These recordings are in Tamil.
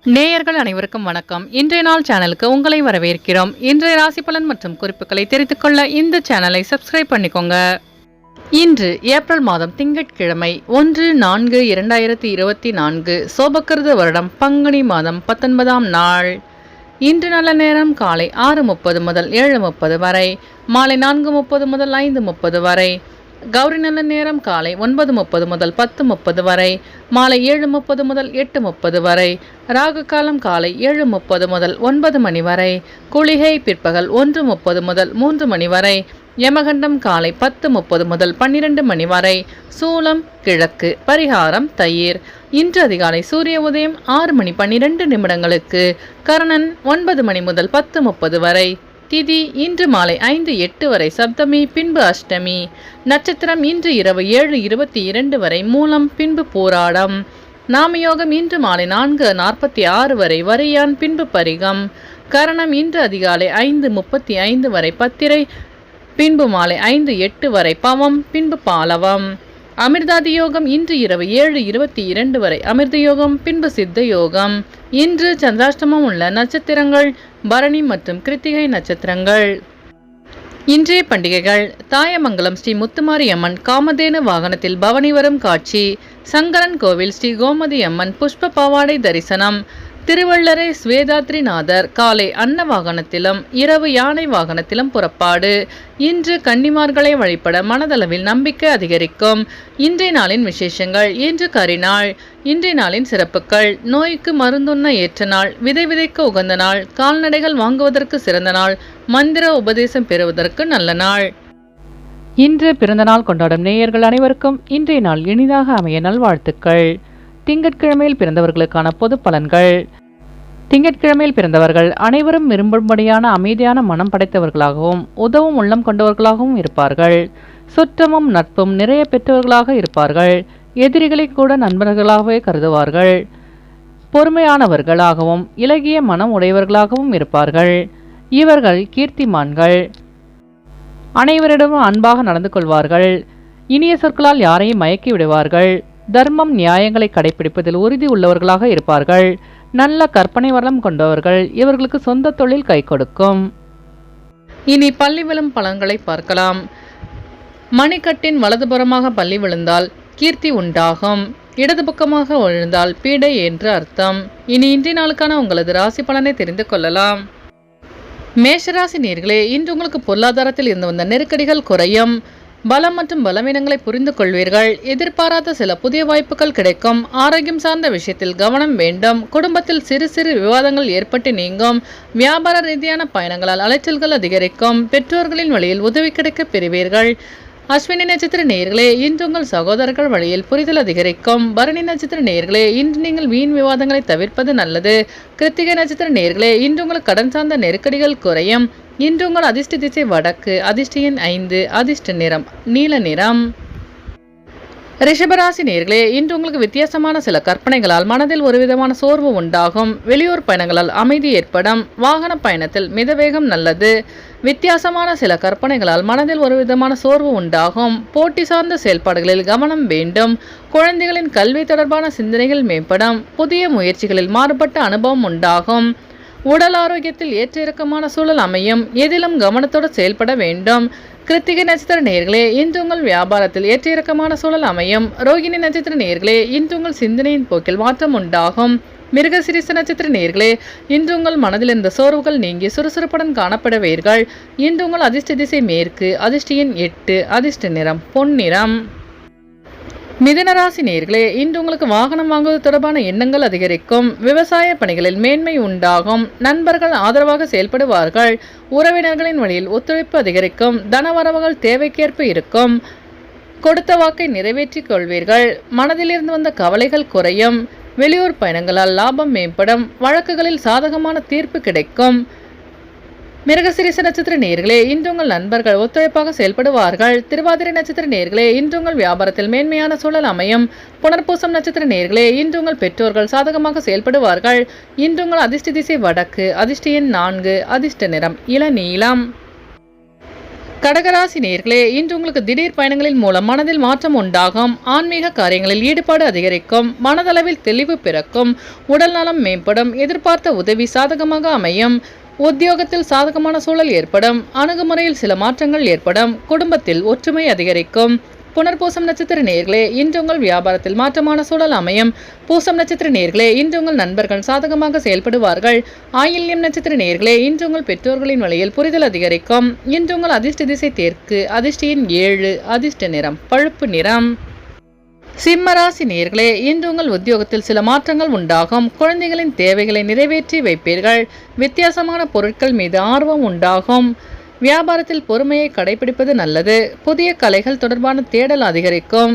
நேயர்கள் அனைவருக்கும் வணக்கம். இன்றைய நாள் சேனலுக்கு உங்களை வரவேற்கிறோம். இன்றைய ராசி பலன் மற்றும் குறிப்புகளை தெரிந்து கொள்ள இந்த சேனலை சப்ஸ்கிரைப் பண்ணிக்கோங்க. இன்று ஏப்ரல் மாதம் திங்கட்கிழமை 1/4/2024 சோபக்கிருத வருடம் பங்குனி மாதம் 19ஆம் நாள். இன்று நல்ல நேரம் காலை 6:30 முதல் 7:30 வரை, மாலை 4:30 முதல் 5:30 வரை. கௌரி நல்ல நேரம் காலை 9:30 முதல் 10:30 வரை, மாலை 7:30 முதல் 8:30 வரை. ராகு காலம் காலை 7:30 முதல் 9 மணி வரை. குளிகை பிற்பகல் 1:30 முதல் 3 மணி வரை. யமகண்டம் காலை 10:30 முதல் 12 மணி வரை. சூலம் கிழக்கு. பரிகாரம் தயிர். இன்று அதிகாலை சூரிய உதயம் 6:12 கரணன் 9 மணி முதல் 10:30 வரை. திதி இன்று மாலை 5:08 வரை சப்தமி, பின்பு அஷ்டமி. நட்சத்திரம் இன்று இரவு 7:22 வரை மூலம், பின்பு போராடம். நாமயோகம் இன்று மாலை 4:46 வரை வரியான், பின்பு பரிகம். கரணம் இன்று அதிகாலை 5:35 வரை பத்திரை, பின்பு மாலை 5:08 வரை பவம், பின்பு பாலவம். அமிர்தாதி யோகம் இன்று இரவு 7:22 வரை அமிர்த யோகம், பின்பு சித்த யோகம். இன்று சந்திராஷ்டமம் உள்ள நட்சத்திரங்கள் பரணி மற்றும் கிருத்திகை நட்சத்திரங்கள். இன்றைய பண்டிகைகள்: தாயமங்கலம் ஸ்ரீ முத்துமாரி அம்மன் காமதேனு வாகனத்தில் பவனி வரும் காட்சி. சங்கரன் கோவில் ஸ்ரீ கோமதி அம்மன் புஷ்ப பாவாடை தரிசனம். திருவள்ளரை ஸ்வேதாத்ரிநாதர் காலை அன்ன வாகனத்திலும் இரவு யானை வாகனத்திலும் புறப்பாடு. இன்று கன்னிமார்களை வழிபட மனதளவில் நம்பிக்கை அதிகரிக்கும். இன்றைய நாளின் விசேஷங்கள்: இன்று கரிநாள். இன்றைய நாளின் சிறப்புகள்: நோய்க்கு மருந்துண்ண ஏற்ற நாள், விதை விதைக்க உகந்த நாள், கால்நடைகள் வாங்குவதற்கு சிறந்த நாள், மந்திர உபதேசம் பெறுவதற்கு நல்ல நாள். இன்று பிறந்தநாள் கொண்டாடும் நேயர்கள் அனைவருக்கும் இன்றைய நாள் இனிதாக அமைய நல்வாழ்த்துக்கள். திங்கட்கிழமையில் பிறந்தவர்களுக்கான பொது பலன்கள். திங்கட்கிழமையில் பிறந்தவர்கள் அனைவரும் விரும்பும்படியான அமைதியான மனம் படைத்தவர்களாகவும் உதவும் உள்ளம் கொண்டவர்களாகவும் இருப்பார்கள். சுற்றமும் நட்பும் நிறைய பெற்றவர்களாக இருப்பார்கள். எதிரிகளை கூட நண்பர்களாகவே கருதுவார்கள். பொறுமையானவர்களாகவும் இலகிய மனம் உடையவர்களாகவும் இருப்பார்கள். இவர்கள் கீர்த்திமான்கள். அனைவரிடமும் அன்பாக நடந்து கொள்வார்கள். இனிய சொற்களால் யாரையும் மயக்கி விடுவார்கள். தர்மம் நியாயங்களை கடைபிடிப்பதில் உறுதி உள்ளவர்களாக இருப்பார்கள். நல்ல கற்பனை வளம் கொண்டவர்கள். இவர்களுக்கு சொந்த தொழில் கை கொடுக்கும். இனி பள்ளி விழும் பலன்களை பார்க்கலாம். மணிக்கட்டின் வலதுபுறமாக பள்ளி விழுந்தால் கீர்த்தி உண்டாகும். இடது பக்கமாக விழுந்தால் பீடை என்று அர்த்தம். இனி இன்றைய நாளுக்கான உங்களது ராசி பலனை தெரிந்து கொள்ளலாம். மேஷராசி நேயர்களே, இன்று உங்களுக்கு பொருளாதாரத்தில் இருந்து வந்த நெருக்கடிகள் குறையும். பலம் மற்றும் பலவீனங்களை புரிந்து கொள்வீர்கள். எதிர்பாராத சில புதிய வாய்ப்புகள் கிடைக்கும். ஆரோக்கியம் சார்ந்த விஷயத்தில் கவனம் வேண்டும். குடும்பத்தில் சிறு சிறு விவாதங்கள் ஏற்பட்டு நீங்கும். வியாபார ரீதியான பயணங்களால் அலைச்சல்கள் அதிகரிக்கும். பெற்றோர்களின் வழியில் உதவி கிடைக்க பெறுவீர்கள். அஸ்வினி நட்சத்திர நேயர்களே, இன்று உங்கள் சகோதரர்கள் வழியில் புரிதல் அதிகரிக்கும். பரணி நட்சத்திர நேயர்களே, இன்று நீங்கள் வீண் விவாதங்களை தவிர்ப்பது நல்லது. கிருத்திகை நட்சத்திர நேயர்களே, இன்று உங்களுக்கு கடன் சார்ந்த நெருக்கடிகள் குறையும். இன்று உங்கள் அதிர்ஷ்ட திசை வடக்கு. அதிர்ஷ்ட எண் 5. அதிர்ஷ்ட நிறம் நீல நிறம். ரிஷபராசி நேயர்களே, இன்று உங்களுக்கு வித்தியாசமான சில கற்பனைகளால் மனதில் ஒருவிதமான சோர்வு உண்டாகும். வெளியூர் பயணங்களால் அமைதி ஏற்படும். வாகன பயணத்தில் மிதவேகம் நல்லது. வித்தியாசமான சில கற்பனைகளால் மனதில் ஒருவிதமான சோர்வு உண்டாகும். போட்டி சார்ந்த செயல்பாடுகளில் கவனம் வேண்டும். குழந்தைகளின் கல்வி தொடர்பான சிந்தனைகள் மேம்படும். புதிய முயற்சிகளில் மாறுபட்ட அனுபவம் உண்டாகும். உடல் ஆரோக்கியத்தில் ஏற்ற இறக்கமான சூழல் அமையும். எதிலும் கவனத்தோடு செயல்பட வேண்டும். கிருத்திகை நட்சத்திர நேயர்களே, இன்று உங்கள் வியாபாரத்தில் ஏற்ற இறக்கமான சூழல் அமையும். ரோகிணி நட்சத்திர நேயர்களே, இன்று உங்கள் சிந்தனையின் போக்கில் மாற்றம் உண்டாகும். மிருகசிரீச நட்சத்திர நேயர்களே, இன்று உங்கள் மனதில் இருந்த சோர்வுகள் நீங்கி சுறுசுறுப்புடன் காணப்படுவீர்கள். இன்று உங்கள் அதிர்ஷ்ட திசை மேற்கு. அதிர்ஷ்ட எண் 8. அதிர்ஷ்ட நிறம் பொன்னிறம். மிதுனராசி நேயர்களே, இன்று உங்களுக்கு வாகனம் வாங்குவது தொடர்பான எண்ணங்கள் அதிகரிக்கும். விவசாய பணிகளில் மேன்மை உண்டாகும். நண்பர்கள் ஆதரவாக செயல்படுவார்கள். உறவினர்களின் வழியில் ஒத்துழைப்பு அதிகரிக்கும். தனவரவுகள் தேவைக்கேற்ப இருக்கும். கொடுத்த வாக்கை நிறைவேற்றிக் கொள்வீர்கள். மனதிலிருந்து வந்த கவலைகள் குறையும். வெளியூர் பயணங்களால் லாபம் மேம்படும். வழக்குகளில் சாதகமான தீர்ப்பு கிடைக்கும். மிருகசிரீச நட்சத்திர நேயர்களே, இன்று உங்கள் நண்பர்கள் ஒத்துழைப்பாக செயல்படுவார்கள். திருவாதிரை நட்சத்திர நேயர்களே, இன்று உங்கள் வியாபாரத்தில் மேன்மையான சூழல் அமையும். புனர்பூசம் நட்சத்திர நேயர்களே, இன்று உங்கள் பெற்றோர்கள் சாதகமாக செயல்படுவார்கள். இன்று உங்கள் அதிர்ஷ்ட திசை வடக்கு. அதிர்ஷ்ட எண் 4. அதிர்ஷ்ட நிறம் இளநீலம். கடகராசி நேயர்களே, இன்று உங்களுக்கு திடீர் பயணங்களின் மூலம் மனதில் மாற்றம் உண்டாகும். ஆன்மீக காரியங்களில் ஈடுபாடு அதிகரிக்கும். மனதளவில் தெளிவு பிறக்கும். உடல் நலம் மேம்படும். எதிர்பார்த்த உதவி சாதகமாக அமையும். உத்தியோகத்தில் சாதகமான சூழல் ஏற்படும். அணுகுமுறையில் சில மாற்றங்கள் ஏற்படும். குடும்பத்தில் ஒற்றுமை அதிகரிக்கும். புனர்பூசம் நட்சத்திர நேயர்களே, இன்று உங்கள் வியாபாரத்தில் மாற்றமான சூழல் அமையும். பூசம் நட்சத்திர நேயர்களே, இன்று உங்கள் நண்பர்கள் சாதகமாக செயல்படுவார்கள். ஆயில்யம் நட்சத்திர நேயர்களே, இன்று உங்கள் பெற்றோர்களின் வழியில் புரிதல் அதிகரிக்கும். இன்று உங்கள் அதிர்ஷ்ட திசை தெற்கு. அதிர்ஷ்ட எண் 7. அதிர்ஷ்ட நிறம் பழுப்பு நிறம். சிம்மராசி நேயர்களே, இன்று உங்கள் உத்தியோகத்தில் சில மாற்றங்கள் உண்டாகும். குழந்தைகளின் தேவைகளை நிறைவேற்றி வைப்பீர்கள். வித்தியாசமான பொருட்கள் மீது ஆர்வம் உண்டாகும். வியாபாரத்தில் பொறுமையை கடைபிடிப்பது நல்லது. புதிய கலைகள் தொடர்பான தேடல் அதிகரிக்கும்.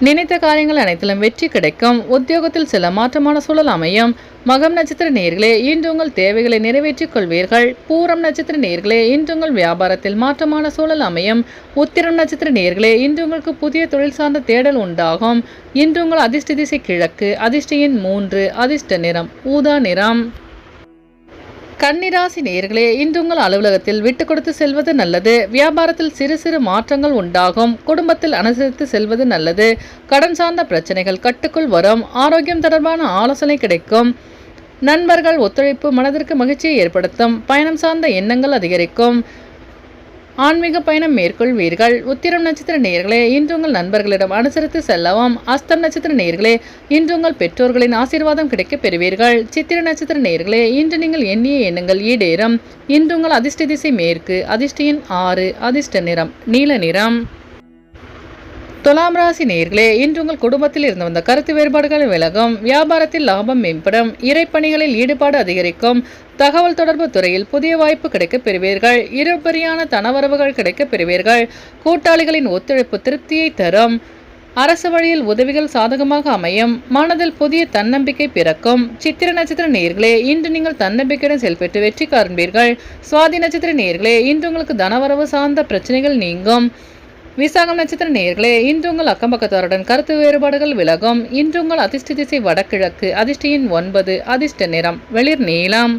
நினைத்த காரியங்கள் அனைத்திலும் வெற்றி கிடைக்கும். உத்தியோகத்தில் சில மாற்றமான சூழல் அமையும். மகம் நட்சத்திர நேயர்களே, இன்று உங்கள் தேவைகளை நிறைவேற்றிக் கொள்வீர்கள். பூரம் நட்சத்திர நேயர்களே, இன்று உங்கள் வியாபாரத்தில் மாற்றமான சூழல் அமையும். உத்திரம் நட்சத்திர நேயர்களே, இன்று உங்களுக்கு புதிய தொழில் சார்ந்த தேடல் உண்டாகும். இன்று உங்கள் அதிர்ஷ்ட திசை கிழக்கு. அதிர்ஷ்ட எண் 3. அதிர்ஷ்ட நிறம் ஊதா நிறம். கன்னிராசி நேயர்களே, இன்று உங்கள் அலுவலகத்தில் விட்டு கொடுத்து செல்வது நல்லது. வியாபாரத்தில் சிறு சிறு மாற்றங்கள் உண்டாகும். குடும்பத்தில் அனுசரித்து செல்வது நல்லது. கடன் சார்ந்த பிரச்சனைகள் கட்டுக்குள் வரும். ஆரோக்கியம் தொடர்பான ஆலோசனை கிடைக்கும். நண்பர்கள் ஒத்துழைப்பு மனதிற்கு மகிழ்ச்சியை ஏற்படுத்தும். பயணம் சார்ந்த எண்ணங்கள் அதிகரிக்கும். ஆன்மீக பயணம் மேற்கொள்வீர்கள். உத்திரம் நட்சத்திர நேயர்களே, இன்று உங்கள் நண்பர்களிடம் அனுசரித்து செல்லவும். அஸ்தம் நட்சத்திர நேயர்களே, இன்று உங்கள் பெற்றோர்களின் ஆசீர்வாதம் கிடைக்கப் பெறுவீர்கள். சித்திர நட்சத்திர நேயர்களே, இன்று நீங்கள் எண்ணிய எண்ணங்கள் ஈடேறும். இன்று உங்கள் அதிர்ஷ்ட திசை மேற்கு. அதிர்ஷ்ட எண் 6. அதிர்ஷ்ட நிறம் நீல நிறம். துலாம் ராசி நேயர்களே, இன்று உங்கள் குடும்பத்தில் இருந்து வந்த கருத்து வேறுபாடுகள் விலகும். வியாபாரத்தில் லாபம் மேம்படும். இறைப்பணிகளில் ஈடுபாடு அதிகரிக்கும். தகவல் தொடர்பு துறையில் புதிய வாய்ப்பு கிடைக்கப் பெறுவீர்கள். இருபரியான தனவரவுகள் கிடைக்கப் பெறுவீர்கள். கூட்டாளிகளின் ஒத்துழைப்பு திருப்தியை தரும். அரசு வழியில் உதவிகள் சாதகமாக அமையும். மனதில் புதிய தன்னம்பிக்கை பிறக்கும். சித்திர நட்சத்திர நேயர்களே, இன்று நீங்கள் தன்னம்பிக்கையுடன் செயல்பட்டு வெற்றி காண்பீர்கள். சுவாதி நட்சத்திர நேயர்களே, இன்று உங்களுக்கு தனவரவு சார்ந்த பிரச்சனைகள் நீங்கும். விசாகம் நட்சத்திர நேயர்களே, இன்று உங்கள் அக்கம்பக்கத்தாருடன் கருத்து வேறுபாடுகள் விலகும். இன்று உங்கள் அதிர்ஷ்ட திசை வடகிழக்கு. அதிர்ஷ்ட எண் 9. அதிர்ஷ்ட நிறம் வெளிர் நீலம்.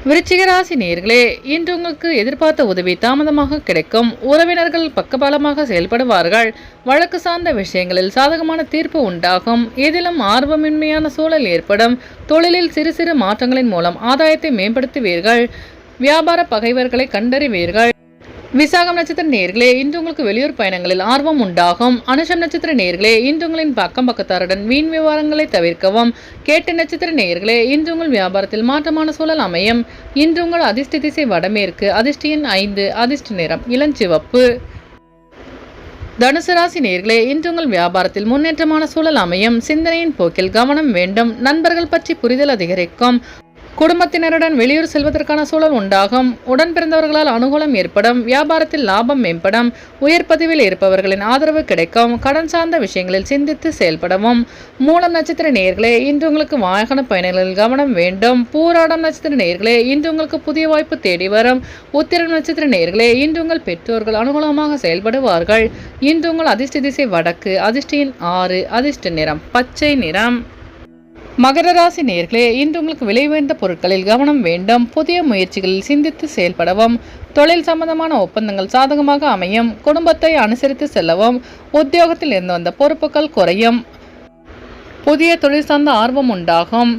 விருச்சிக ராசி நேயர்களே, இன்று உங்களுக்கு எதிர்பார்த்த உதவி தாமதமாக கிடைக்கும். உறவினர்கள் பக்கபலமாக செயல்படுவார்கள். வழக்கு சார்ந்த விஷயங்களில் சாதகமான தீர்ப்பு உண்டாகும். எதிலும் ஆர்வமின்மையான சூழல் ஏற்படும். தொழிலில் சிறு சிறு மாற்றங்களின் மூலம் ஆதாயத்தை மேம்படுத்துவீர்கள். வியாபார பகைவர்களை கண்டறிவீர்கள். விசாகம் நட்சத்திர நேயர்களே, இன்று உங்களுக்கு வெளியூர் பயணங்களில் ஆர்வம் உண்டாகும். அனுஷம் நட்சத்திர நேயர்களே, இன்று உங்களின் பக்கம் பக்கத்தாருடன் வீண் விவகாரங்களை தவிர்க்கவும். கேட்ட நட்சத்திர நேயர்களே, இன்று உங்கள் வியாபாரத்தில் மாற்றமான சூழல் அமையும். இன்று உங்கள் அதிர்ஷ்ட திசை வடமேற்கு. அதிர்ஷ்ட எண் 5. அதிர்ஷ்ட நிறம் இளஞ்சிவப்பு. தனுசு ராசி நேயர்களே, இன்று உங்கள் வியாபாரத்தில் முன்னேற்றமான சூழல் அமையும். சிந்தனையின் போக்கில் கவனம் வேண்டும். நண்பர்கள் பற்றி புரிதல் அதிகரிக்கும். குடும்பத்தினருடன் வெளியூர் செல்வதற்கான சூழல் உண்டாகும். உடன் பிறந்தவர்களால் அனுகூலம் ஏற்படும். வியாபாரத்தில் லாபம் மேம்படும். உயர் பதவியில் இருப்பவர்களின் ஆதரவு கிடைக்கும். கடன் சார்ந்த விஷயங்களில் சிந்தித்து செயல்படவும். மூலம் நட்சத்திர நேயர்களே, இன்று உங்களுக்கு வாகன பயணங்களில் கவனம் வேண்டும். பூராடம் நட்சத்திர நேயர்களே, இன்று உங்களுக்கு புதிய வாய்ப்பு தேடி வரும். உத்திரம் நட்சத்திர நேயர்களே, இன்று உங்கள் பெற்றோர்கள் அனுகூலமாக செயல்படுவார்கள். இன்று உங்கள் அதிர்ஷ்ட திசை வடக்கு. அதிர்ஷ்ட எண் 6. அதிர்ஷ்ட நிறம் பச்சை நிறம். மகர ராசி நேயர்களே, இன்று உங்களுக்கு விலை உயர்ந்த பொருட்களில் கவனம் வேண்டும். புதிய முயற்சிகளில் சிந்தித்து செயல்படவும். தொழில் சம்பந்தமான ஒப்பந்தங்கள் சாதகமாக அமையும். குடும்பத்தை அனுசரித்து செல்லவும். உத்தியோகத்தில் இருந்து வந்த பொறுப்புகள் குறையும். புதிய தொழில் சார்ந்த ஆர்வம் உண்டாகும்.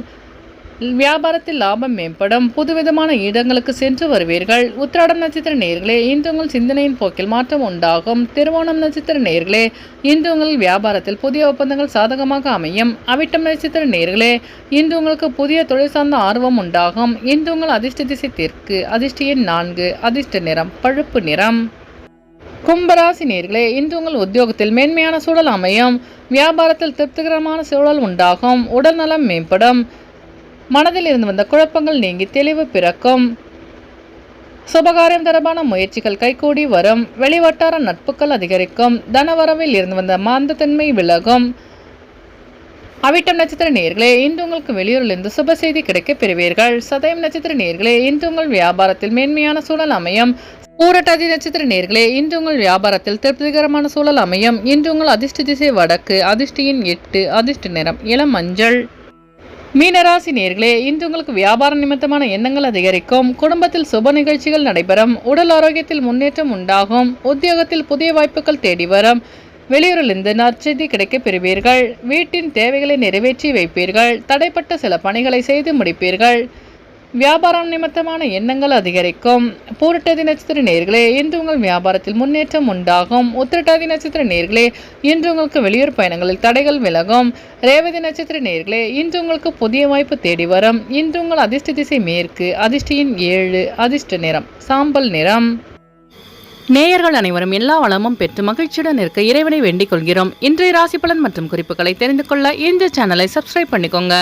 வியாபாரத்தில் லாபம் மேம்படும். புதுவிதமான இடங்களுக்கு சென்று வருவீர்கள். உத்திராடம் நட்சத்திர நேயர்களே, இன்று உங்கள் சிந்தனையின் போக்கில் மாற்றம் உண்டாகும். திருவோணம் நட்சத்திர நேயர்களே, இன்று உங்கள் வியாபாரத்தில் புதிய ஒப்பந்தங்கள் சாதகமாக அமையும். அவிட்டம் நட்சத்திர நேயர்களே, இன்று உங்களுக்கு புதிய தொழில் சார்ந்த ஆர்வம் உண்டாகும். இன்று உங்கள் அதிர்ஷ்ட திசை தெற்கு. அதிர்ஷ்ட எண் 4. அதிர்ஷ்ட நிறம் பழுப்பு நிறம். கும்பராசி நேயர்களே, இன்று உங்கள் உத்தியோகத்தில் மேன்மையான சூழல் அமையும். வியாபாரத்தில் திருப்திகரமான சூழல் உண்டாகும். உடல் நலம் மேம்படும். மனதில் இருந்து வந்த குழப்பங்கள் நீங்கி தெளிவு பிறக்கும். சுபகாரியம் தொடர்பான முயற்சிகள் கைகூடி வரும். வெளிவட்டார நட்புகள் அதிகரிக்கும். தனவரவில் இருந்து வந்த மாந்தத்தன்மை விலகும். அவிட்டம் நட்சத்திர நேயர்களே, இன்று உங்களுக்கு வெளியூரிலிருந்து சுப செய்தி கிடைக்கப் பெறுவீர்கள். சதயம் நட்சத்திர நேயர்களே, இன்று உங்கள் வியாபாரத்தில் மேன்மையான சூழல் அமையும். பூரட்டாதி நட்சத்திர நேயர்களே, இன்று உங்கள் வியாபாரத்தில் திருப்திகரமான சூழல் அமையும். இன்று உங்கள் அதிர்ஷ்ட திசை வடக்கு. அதிர்ஷ்ட எண் 8. அதிர்ஷ்ட நிறம் இளம் மஞ்சள். மீனராசி நேர்களே, இன்று உங்களுக்கு வியாபார நிமித்தமான எண்ணங்கள் அதிகரிக்கும். குடும்பத்தில் சுப நிகழ்ச்சிகள் நடைபெறும். உடல் ஆரோக்கியத்தில் முன்னேற்றம் உண்டாகும். உத்தியோகத்தில் புதிய வாய்ப்புகள் தேடி வரும். வெளியூரிலிருந்து நற்செய்தி கிடைக்கப் பெறுவீர்கள். வீட்டின் தேவைகளை நிறைவேற்றி வைப்பீர்கள். தடைப்பட்ட சில பணிகளை செய்து முடிப்பீர்கள். வியாபாரம் நிமித்தமான எண்ணங்கள் அதிகரிக்கும். பூரட்டாதி நட்சத்திர நேர்களே, இன்று உங்கள் வியாபாரத்தில் முன்னேற்றம் உண்டாகும். உத்திரட்டாதி நட்சத்திர நேர்களே, இன்று உங்களுக்கு வெளியூர் பயணங்களில் தடைகள் விலகும். ரேவதி நட்சத்திர நேர்களே, இன்று உங்களுக்கு புதிய வாய்ப்பு தேடி வரும். இன்று உங்கள் அதிர்ஷ்ட திசை மேற்கு. அதிர்ஷ்ட எண் 7. அதிர்ஷ்ட நிறம் சாம்பல் நிறம். நேயர்கள் அனைவரும் எல்லா வளமும் பெற்று மகிழ்ச்சியுடன் இருக்க இறைவனை வேண்டிக் கொள்கிறோம். இன்றைய ராசி பலன் மற்றும் குறிப்புகளை தெரிந்து கொள்ள இந்த சேனலை சப்ஸ்கிரைப் பண்ணிக்கோங்க.